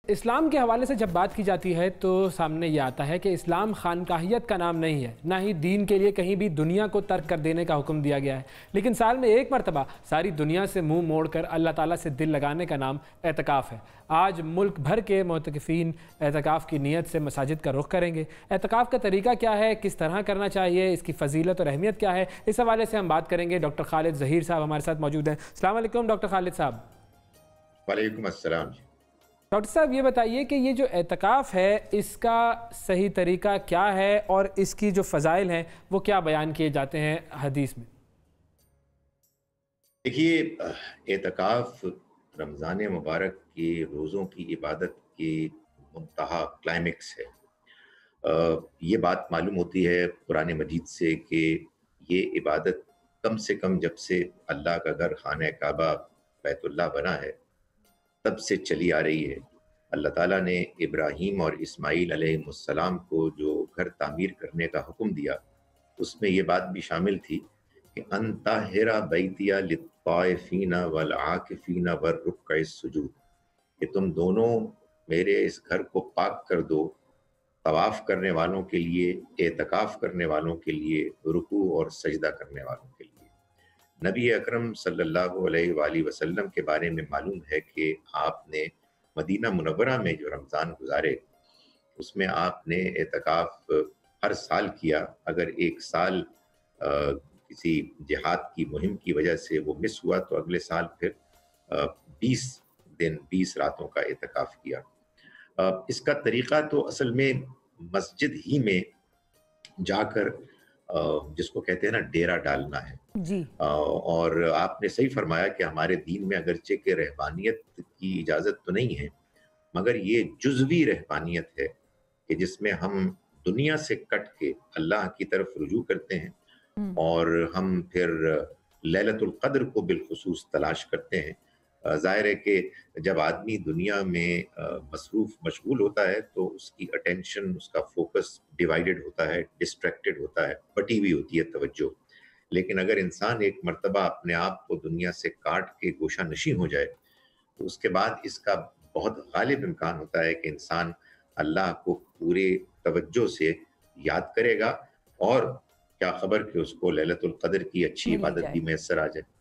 اسلام کے حوالے سے جب بات کی جاتی ہے تو سامنے یہ آتا ہے کہ اسلام خانقاہیت کا نام نہیں ہے، نہ ہی دین کے لیے کہیں بھی دنیا کو ترک کر دینے کا حکم دیا گیا ہے، لیکن سال میں ایک مرتبہ ساری دنیا سے منہ موڑ کر اللہ تعالیٰ سے دل لگانے کا نام اعتکاف ہے۔ آج ملک بھر کے معتکفین اعتکاف کی نیت سے مساجد کا رخ کریں گے۔ اعتکاف کا طریقہ کیا ہے، کس طرح کرنا چاہیے، اس کی فضیلت اور اہمیت کیا ہے، اس حوالے سے ہم بات کریں گے۔ ڈاکٹر خالد ظہیر صاحب ہمارے ساتھ موجود ہیں۔ السلام علیکم ڈاکٹر خالد صاحب۔ وعلیکم السلام۔ ڈاکٹر صاحب یہ بتائیے کہ یہ جو اعتکاف ہے اس کا صحیح طریقہ کیا ہے اور اس کی جو فضائل ہیں وہ کیا بیان کیے جاتے ہیں حدیث میں؟ دیکھیے، اعتکاف رمضان مبارک کے روزوں کی عبادت کی منتہا کلائمیکس ہے۔ یہ بات معلوم ہوتی ہے قرآن مجید سے کہ یہ عبادت کم سے کم جب سے اللہ کا گھر خانہ کعبہ بیت اللہ بنا ہے تب سے چلی آ رہی ہے۔ اللہ تعالیٰ نے ابراہیم اور اسماعیل علیہ السلام کو جو گھر تعمیر کرنے کا حکم دیا اس میں یہ بات بھی شامل تھی کہ ان طاہر بیتیہ للطائفین والعاکفین والرکع السجود، کہ تم دونوں میرے اس گھر کو پاک کر دو، طواف کرنے والوں کے لیے، اعتکاف کرنے والوں کے لیے، رکوع اور سجدہ کرنے والوں کے لیے۔ نبی اکرم صلی اللہ علیہ وآلہ وسلم کے بارے میں معلوم ہے کہ آپ نے مدینہ منورہ میں جو رمضان گزارے اس میں آپ نے اعتکاف ہر سال کیا۔ اگر ایک سال کسی جہاد کی مہم کی وجہ سے وہ مس ہوا تو اگلے سال پھر 20 دن 20 راتوں کا اعتکاف کیا۔ اس کا طریقہ تو اصل میں مسجد ہی میں جا کر جس کو کہتے ہیں نا ڈیرا ڈالنا ہے جی۔ اور آپ نے صحیح فرمایا کہ ہمارے دین میں اگرچہ کہ رہبانیت کی اجازت تو نہیں ہے مگر یہ جزوی رہبانیت ہے کہ جس میں ہم دنیا سے کٹ کے اللہ کی طرف رجوع کرتے ہیں اور ہم پھر لیلۃ القدر کو بالخصوص تلاش کرتے ہیں۔ ظاہر ہے کہ جب آدمی دنیا میں مصروف مشغول ہوتا ہے تو اس کی اٹینشن، اس کا فوکس ڈیوائیڈڈ ہوتا ہے، ڈسٹریکٹڈ ہوتا ہے، بٹی ہوئی ہوتی ہے توجہ۔ لیکن اگر انسان ایک مرتبہ اپنے آپ کو دنیا سے کاٹ کے گوشہ نشین ہو جائے تو اس کے بعد اس کا بہت غالب امکان ہوتا ہے کہ انسان اللہ کو پورے توجہ سے یاد کرے گا، اور کیا خبر کہ اس کو لیلۃ القدر کی اچھی عبادت بھی میسر آ جائے۔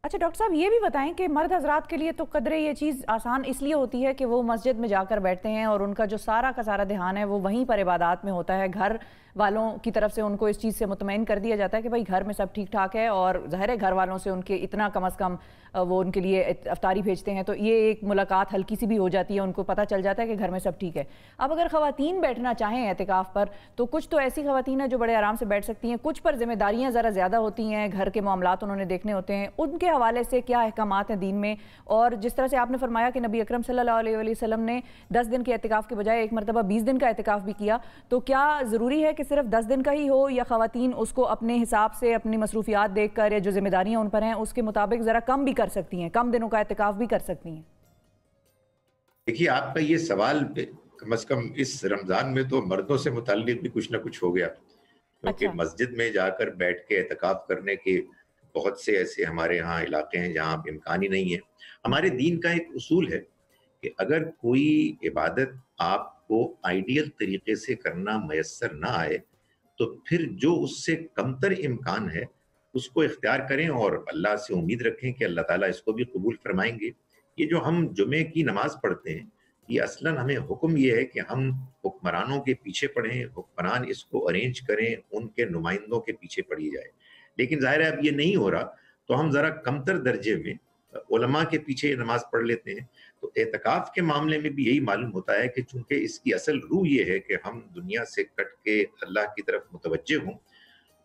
اچھا ڈاکٹر صاحب یہ بھی بتائیں کہ مرد حضرات کے لیے تو قدرے یہ چیز آسان اس لیے ہوتی ہے کہ وہ مسجد میں جا کر بیٹھتے ہیں اور ان کا جو سارا کا سارا دھیان ہے وہ وہیں پر عبادات میں ہوتا ہے۔ گھر والوں کی طرف سے ان کو اس چیز سے مطمئن کر دیا جاتا ہے کہ بھائی گھر میں سب ٹھیک ٹھاک ہے، اور ظاہر ہے گھر والوں سے ان کے اتنا کم از کم وہ ان کے لیے افطاری بھیجتے ہیں تو یہ ایک ملاقات ہلکی سی بھی ہو جاتی ہے، ان کو پتہ چل جاتا ہے کہ گھر میں سب ٹھیک ہے۔ اب اگر خواتین بیٹھنا چاہیں اعتکاف پر تو کچھ تو ایسی خواتین ہیں جو بڑے آرام سے بیٹھ سکتی ہیں، کچھ پر ذمہ داریاں ذرا زیادہ ہوتی ہیں، گھر کے معاملات انہوں نے دیکھنے ہوتے ہیں، ان کے حوالے سے کیا احکامات ہیں دین میں؟ اور جس طرح سے آپ نے فرمایا کہ نبی اکرم صلی اللہ علیہ وسلم نے 10 دن کے اعتکاف کے بجائے ایک مرتبہ 20 دن کا اعتکاف بھی کیا، تو کیا ضروری ہے کہ صرف 10 دن کا ہی ہو، یا خواتین اس کو اپنے حساب سے اپنی مصروفیات دیکھ کر یا جو ذمہ داریاں ان پر ہیں اس کے مطابق ذرا کم بھی کر سکتی ہیں، کم دنوں کا اعتکاف بھی کر سکتی ہیں؟ دیکھیے، آپ کا یہ سوال کم از کم اس رمضان میں تو مردوں سے متعلق بھی کچھ نہ کچھ ہو گیا، کیونکہ مسجد میں جا کر بیٹھ کے اعتکاف کرنے کے بہت سے ایسے ہمارے ہاں علاقے ہیں جہاں امکان ہی نہیں ہے۔ ہمارے دین کا ایک اصول ہے کہ اگر کوئی عبادت آپ کو آئیڈیل طریقے سے کرنا میسر نہ آئے تو پھر جو اس سے کمتر امکان ہے اس کو اختیار کریں اور اللہ سے امید رکھیں کہ اللہ تعالیٰ اس کو بھی قبول فرمائیں گے۔ یہ جو ہم جمعے کی نماز پڑھتے ہیں یہ اصلاً ہمیں حکم یہ ہے کہ ہم حکمرانوں کے پیچھے پڑھیں، حکمران اس کو ارینج کریں، ان کے نمائندوں کے پیچھے پڑھی جائے۔ لیکن ظاہر ہے اب یہ نہیں ہو رہا تو ہم ذرا کمتر درجے میں علماء کے پیچھے یہ نماز پڑھ لیتے ہیں۔ تو اعتکاف کے معاملے میں بھی یہی معلوم ہوتا ہے کہ چونکہ اس کی اصل روح یہ ہے کہ ہم دنیا سے کٹ کے اللہ کی طرف متوجہ ہوں،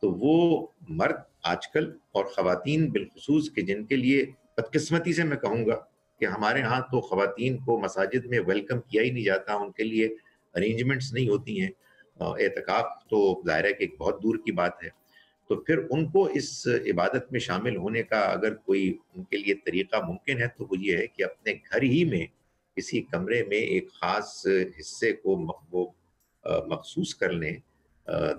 تو وہ مرد آج کل اور خواتین بالخصوص کہ جن کے لیے بدقسمتی سے میں کہوں گا کہ ہمارے ہاں تو خواتین کو مساجد میں ویلکم کیا ہی نہیں جاتا، ان کے لیے ارینجمنٹس نہیں ہوتی ہیں، اعتکاف تو ظاہر ہے کہ ایک بہت دور کی بات ہے۔ تو پھر ان کو اس عبادت میں شامل ہونے کا اگر کوئی ان کے لیے طریقہ ممکن ہے تو وہ یہ ہے کہ اپنے گھر ہی میں کسی کمرے میں ایک خاص حصے کو وہ مخصوص کر لیں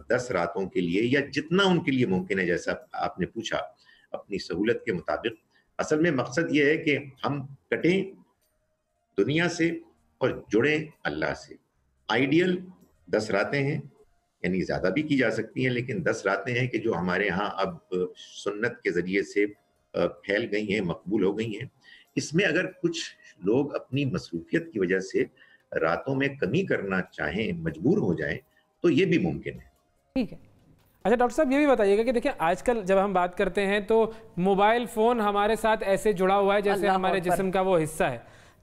10 راتوں کے لیے، یا جتنا ان کے لیے ممکن ہے، جیسا آپ نے پوچھا اپنی سہولت کے مطابق۔ اصل میں مقصد یہ ہے کہ ہم کٹیں دنیا سے اور جڑیں اللہ سے. آئیڈیل 10 راتیں ہیں، یعنی زیادہ بھی کی جا سکتی ہیں، لیکن 10 راتیں ہیں کہ جو ہمارے ہاں اب سنت کے ذریعے سے پھیل گئی ہیں، مقبول ہو گئی ہیں. اس میں اگر کچھ لوگ اپنی مصروفیت کی وجہ سے راتوں میں کمی کرنا چاہیں، مجبور ہو جائیں، تو یہ بھی ممکن ہے. ٹھیک ہے. اچھا ڈاکٹر صاحب یہ بھی بتائیے گا کہ دیکھیں آج کل جب ہم بات کرتے ہیں تو موبائل فون ہمارے ساتھ ایسے جڑا ہوا ہے جیسے ہمارے جسم کا وہ حصہ ہے.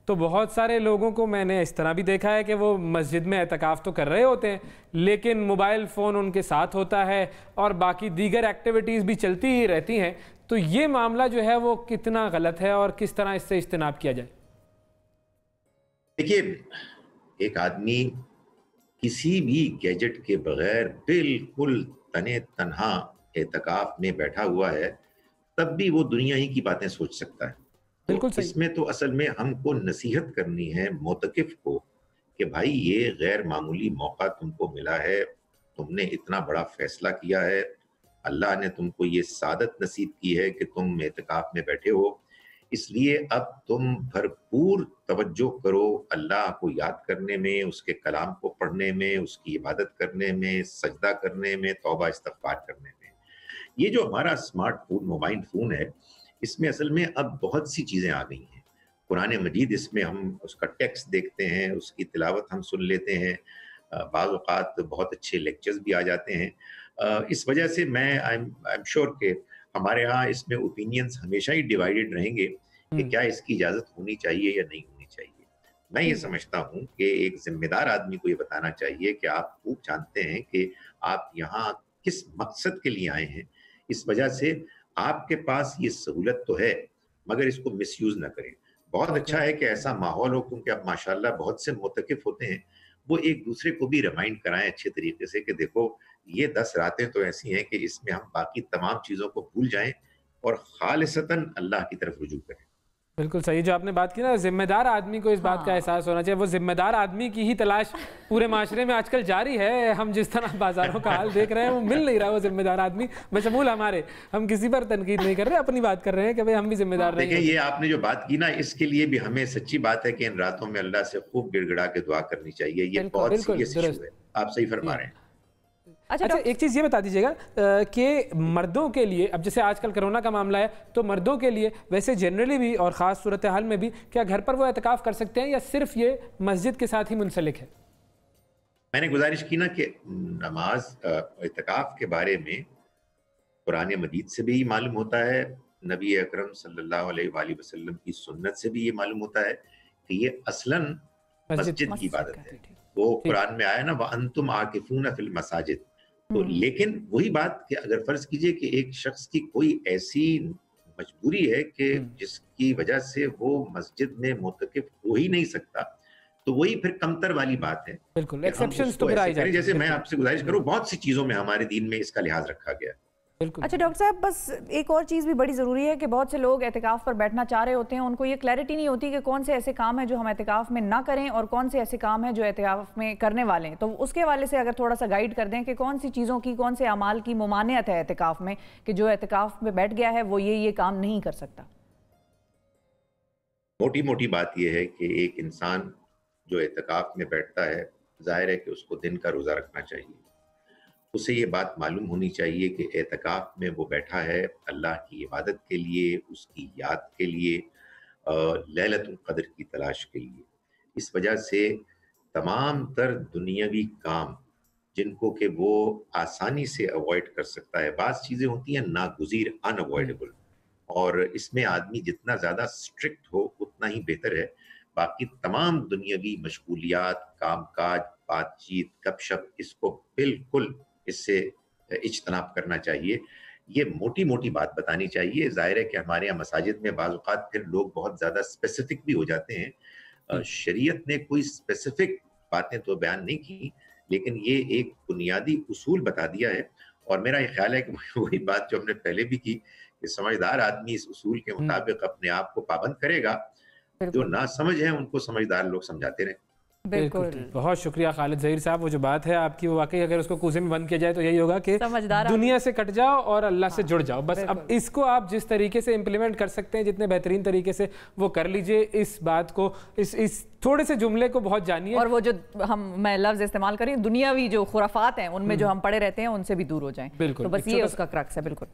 تو بہت سارے لوگوں کو میں نے اس طرح بھی دیکھا ہے کہ وہ مسجد میں اعتکاف تو کر رہے ہوتے ہیں لیکن موبائل فون ان کے ساتھ ہوتا ہے اور باقی دیگر ایکٹیویٹیز بھی چلتی ہی رہتی ہیں. تو یہ معاملہ جو ہے وہ کتنا غلط ہے اور کس طرح اس سے اجتناب کیا جائے؟ دیکھیے، ایک آدمی کسی بھی گیجٹ کے بغیر بالکل تنے تنہا اعتکاف میں بیٹھا ہوا ہے، تب بھی وہ دنیا ہی کی باتیں سوچ سکتا ہے. تو اس میں تو اصل میں ہم کو نصیحت کرنی ہے معتکف کو کہ بھائی یہ غیر معمولی موقع تم کو ملا ہے، تم نے اتنا بڑا فیصلہ کیا ہے، اللہ نے تم کو یہ سعادت نصیب کی ہے کہ تم اعتکاف میں بیٹھے ہو. اس لیے اب تم بھرپور توجہ کرو اللہ کو یاد کرنے میں، اس کے کلام کو پڑھنے میں، اس کی عبادت کرنے میں، سجدہ کرنے میں، توبہ استغفار کرنے میں. یہ جو ہمارا اسمارٹ فون، موبائل فون ہے، اس میں اصل میں اب بہت سی چیزیں آ گئی ہیں. قرآن مجید اس میں ہم اس کا ٹیکسٹ دیکھتے ہیں، اس کی تلاوت ہم سن لیتے ہیں، بعض اوقات بہت اچھے لیکچرز بھی آ جاتے ہیں. اس وجہ سے میں I'm sure کہ ہمارے ہاں اس میں اوپینینز ہمیشہ ہی ڈیوائیڈڈ رہیں گے کہ کیا اس کی اجازت ہونی چاہیے یا نہیں ہونی چاہیے. میں یہ سمجھتا ہوں کہ ایک ذمہ دار آدمی کو یہ بتانا چاہیے کہ آپ خوب جانتے ہیں کہ آپ یہاں کس مقصد کے لیے آئے ہیں. اس وجہ سے آپ کے پاس یہ سہولت تو ہے مگر اس کو مس یوز نہ کریں. بہت اچھا ہے کہ ایسا ماحول ہو، کیونکہ اب ماشاءاللہ بہت سے معتکف ہوتے ہیں، وہ ایک دوسرے کو بھی ریمائنڈ کرائیں اچھے طریقے سے کہ دیکھو یہ 10 راتیں تو ایسی ہیں کہ اس میں ہم باقی تمام چیزوں کو بھول جائیں اور خالصتاً اللہ کی طرف رجوع کریں. بالکل صحیح جو آپ نے بات کی نا، ذمہ دار آدمی کو اس بات کا احساس ہونا چاہیے. وہ ذمہ دار آدمی کی ہی تلاش پورے معاشرے میں آج کل جاری ہے. ہم جس طرح بازاروں کا حال دیکھ رہے ہیں وہ مل نہیں رہا وہ ذمہ دار آدمی بشمول ہمارے. ہم کسی پر تنقید نہیں کر رہے، اپنی بات کر رہے ہیں کہ بھئی ہم بھی ذمہ دار رہیں. دیکھیں یہ آپ نے جو بات کی نا، اس کے لیے بھی ہمیں سچی بات ہے کہ ان راتوں میں اللہ سے خوب گڑ گڑا کے دعا کرنی چاہیے. یہ بہت سیریس ایشو ہے، آپ صحیح فرما رہے ہیں. اچھا ایک چیز یہ بتا دیجیے گا کہ مردوں کے لیے اب جیسے آج کل کرونا کا معاملہ ہے تو مردوں کے لیے ویسے جنرلی بھی اور خاص صورتحال میں بھی کیا گھر پر وہ اعتکاف کر سکتے ہیں یا صرف یہ مسجد کے ساتھ ہی منسلک ہے؟ میں نے گزارش کی نا کہ نماز اعتکاف کے بارے میں قرآن مجید سے بھی معلوم ہوتا ہے، نبی اکرم صلی اللہ علیہ وآلہ وسلم کی سنت سے بھی یہ معلوم ہوتا ہے کہ یہ اصلاً مسجد کی عبادت ہے. وہ قرآن میں آیا نا وَأَنْتُمْ عَاكِفُونَ فِي الْمَسَاجِدِ. تو لیکن وہی بات کہ اگر فرض کیجئے کہ ایک شخص کی کوئی ایسی مجبوری ہے کہ جس کی وجہ سے وہ مسجد میں معتکف ہو ہی نہیں سکتا، تو وہی پھر کمتر والی بات ہے. بالکل ایکسیپشنز تو پھر آئی جاتی ہیں. جیسے میں آپ سے گزارش کروں، بہت سی چیزوں میں ہمارے دین میں اس کا لحاظ رکھا گیا ہے. اچھا ڈاکٹر صاحب، بس ایک اور چیز بھی بڑی ضروری ہے کہ بہت سے لوگ اعتکاف پر بیٹھنا چاہ رہے ہوتے ہیں، ان کو یہ کلیئرٹی نہیں ہوتی کہ کون سے ایسے کام ہیں جو ہم اعتکاف میں نہ کریں اور کون سے ایسے کام ہیں جو اعتکاف میں کرنے والے ہیں. تو اس کے حوالے سے اگر تھوڑا سا گائیڈ کر دیں کہ کون سی چیزوں کی، کون سے اعمال کی ممانعت ہے اعتکاف میں کہ جو اعتکاف میں بیٹھ گیا ہے وہ یہ کام نہیں کر سکتا. موٹی موٹی بات یہ ہے کہ ایک انسان جو اعتکاف میں بیٹھتا ہے، ظاہر ہے کہ اس کو دن کا روزہ رکھنا چاہیے. اسے یہ بات معلوم ہونی چاہیے کہ اعتکاف میں وہ بیٹھا ہے اللہ کی عبادت کے لیے، اس کی یاد کے لیے، لیلۃ القدر کی تلاش کے لیے. اس وجہ سے تمام تر دنیاوی کام جن کو کہ وہ آسانی سے اوائڈ کر سکتا ہے، بعض چیزیں ہوتی ہیں ناگزیر، ان اوائڈیبل، اور اس میں آدمی جتنا زیادہ اسٹرکٹ ہو اتنا ہی بہتر ہے. باقی تمام دنیاوی مشغولیات، کام کاج، بات چیت، گپ شپ، اس کو بالکل اس سے اجتناب کرنا چاہیے. یہ موٹی موٹی بات بتانی چاہیے. ظاہر ہے کہ ہمارے یہاں مساجد میں بعض اوقات پھر لوگ بہت زیادہ اسپیسیفک بھی ہو جاتے ہیں. شریعت نے کوئی اسپیسیفک باتیں تو بیان نہیں کی، لیکن یہ ایک بنیادی اصول بتا دیا ہے. اور میرا یہ خیال ہے کہ وہی بات جو ہم نے پہلے بھی کی کہ سمجھدار آدمی اس اصول کے مطابق اپنے آپ کو پابند کرے گا. جو نہ سمجھ ہیں ان کو سمجھدار لوگ سمجھاتے رہیں. بالکل بہت شکریہ خالد ظہیر صاحب. وہ جو بات ہے آپ کی وہ واقعی اگر اس کو کوزے میں بند کیا جائے تو یہی ہوگا کہ دنیا سے کٹ جاؤ اور اللہ سے جڑ جاؤ بس. اب اس کو آپ جس طریقے سے امپلیمنٹ کر سکتے ہیں جتنے بہترین طریقے سے وہ کر لیجئے. اس بات کو اس تھوڑے سے جملے کو بہت جانیے اور وہ جو میں لفظ استعمال کریں دنیاوی جو خرافات ہیں ان میں جو ہم پڑے رہتے ہیں ان سے بھی دور ہو جائیں. بالکل تو بس یہ اس کا کرکس ہے. بالکل.